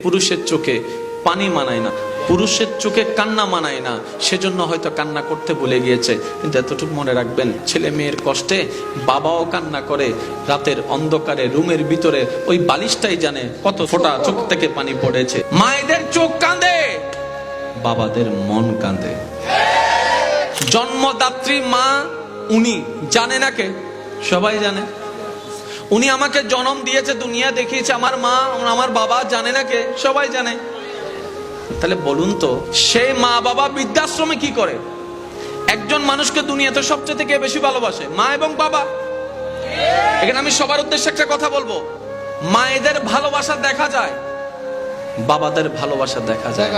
পুরুষের চোখে পানি মানায় না, পুরুষের চোখে কান্না মানায় না, সেজন্য হয়তো কান্না করতে ভুলে গিয়েছে। কিন্তু এতটুকু মনে রাখবেন, ছেলে মেয়ের কষ্টে বাবাও কান্না করে, রাতের অন্ধকারে রুমের ভিতরে ওই বালিশটাই জানে কত ফোঁটা চোখ থেকে পানি পড়েছে। মায়েদের চোখ কাঁদে, বাবাদের মন কাঁদে। জন্মদাত্রী মা উনি জানে না কে? সবাই জানে। উনি আমাকে জন্ম দিয়েছে, দুনিয়া দেখিয়েছে, আমার মা আমার বাবা জানে না কে? সবাই জানে। তাহলে বলুন তো, সেই মা বাবা বৃদ্ধাশ্রমে কি করে? একজন মানুষকে দুনিয়াতে সবচেয়ে থেকে বেশি ভালোবাসে মা এবং বাবা। এখানে আমি সবার উদ্দেশ্যে একটা কথা বলবো, মায়েদের ভালোবাসা দেখা যায়, বাবাদের ভালোবাসা দেখা যায়।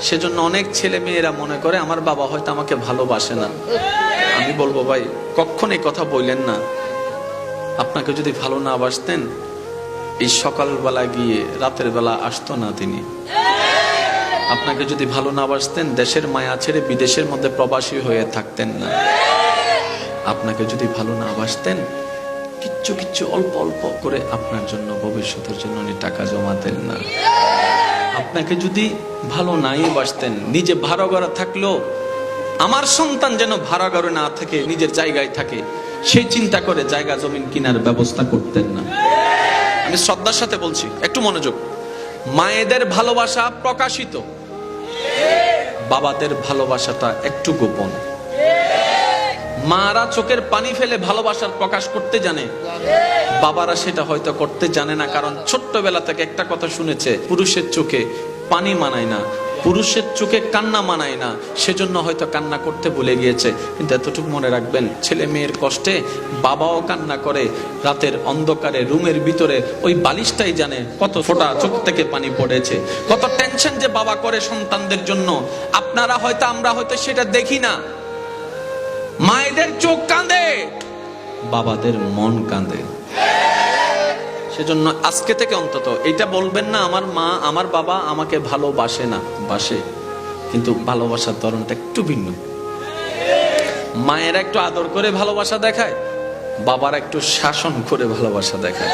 সেজন্য অনেক ছেলে মেয়েরা মনে করে আমার বাবা হয়তো আমাকে ভালোবাসে না। আমি বলবো ভাই, কখন এই কথা বললেন না। আপনাকে যদি ভালো না বাসতেন, এই সকালবেলা গিয়ে রাতের বেলা আসতো না তিনি। আপনাকে যদি ভালো না বাসতেন, দেশের মায়া ছেড়ে বিদেশের মধ্যে প্রবাসী হয়ে থাকতেন না। আপনাকে যদি ভালো না বাসতেন, কিচ্ছু কিচ্ছু অল্প অল্প করে আপনার জন্য, ভবিষ্যতের জন্য উনি টাকা জমাতেন না। আপনাকে যদি ভালো নাই বাসতেন, নিজে ভাড়া ঘরে থাকলেও আমার সন্তান যেন ভাড়া ঘরে না থাকে, নিজের জায়গায় থাকে, সেই চিন্তা করে জায়গা জমিন কেনার ব্যবস্থা করতেন না। আমি শ্রদ্ধার সাথে বলছি, একটু মনোযোগ। মায়েদের ভালোবাসা প্রকাশিত, বাবাদের ভালোবাসাটা একটু গোপন। মারা চোখের পানি ফেলে ভালোবাসার প্রকাশ করতে জানে, বাবারা সেটা হয়তো করতে জানে না। কারণ ছোট্টবেলা থেকে একটা কথা শুনেছে, পুরুষের চোখে পানি মানায় না, পুরুষের চোখে কান্না মানায় না, সেজন্য হয়তো কান্না করতে ভুলে গিয়েছে। কিন্তু এতটুকু মনে রাখবেন, ছেলে মেয়ের কষ্টে বাবাও কান্না করে, রাতের অন্ধকারে রুমের ভিতরে ওই বালিশটাই জানে কত ফোঁটা চোখ থেকে পানি পড়েছে, কত টেনশন যে বাবা করে সন্তানদের জন্য। আপনারা হয়তো, আমরা হয়তো সেটা দেখি না। মায়েদের চোখ কাঁদে, বাবাদের মন কাঁদে। সেজন্য আজকে থেকে অন্তত এটা বলবেন না আমার মা আমার বাবা আমাকে ভালোবাসে না। বাসে, কিন্তু ভালোবাসার ধরনটা একটু ভিন্ন। মায়েরা একটু আদর করে ভালোবাসা দেখায়, বাবারা একটু শাসন করে ভালোবাসা দেখায়।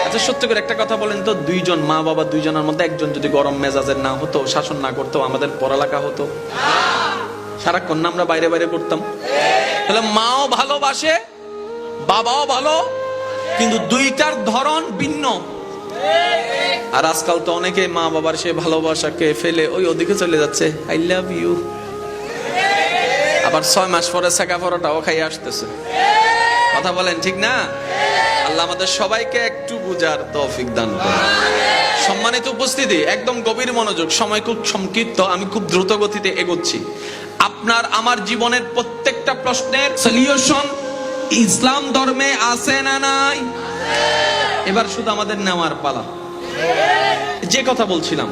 আচ্ছা সত্যি করে একটা কথা বলেন তো, দুইজন মা বাবা দুইজনের মধ্যে একজন যদি গরম মেজাজের না হতো, শাসন না করতো, আমাদের পড়ালেখা হতো? সারাক্ষণ আমরা বাইরে বাইরে করতাম। তাহলে মাও ভালোবাসে, বাবাও ভালো, কিন্তু দুইটার ধরন ভিন্ন। আর আজকাল তো অনেকে মা বাবার সে ভালোবাসাকে ফেলে ওই ওদিকে চলে যাচ্ছে, আই লাভ ইউ। আবার 6 মাস পরে শেখা পরোটাও খাই আসতেছে। কথা বলেন ঠিক না? আল্লাহ আমাদের সবাইকে একটু বুঝার তৌফিক দান করুন। সম্মানিত উপস্থিতি, একদম গভীর মনোযোগ। সময় খুব সংক্ষিপ্ত, আমি খুব দ্রুত গতিতে এগোচ্ছি। আপনার আমার জীবনের প্রত্যেকটা প্রশ্নের সলিউশন ইসলাম ধর্মে আছে না নাই? এবার শুধু আমাদের নেওয়ার পালা। যে কথা বলছিলাম,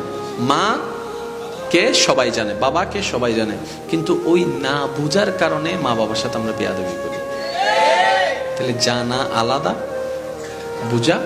মা কে সবাই জানে, বাবা কে সবাই জানে, কিন্তু ওই না বুঝার কারণে মা বাবার সাথে আমরা বেয়াদবি করি। তাহলে জানা আলাদা, বুঝা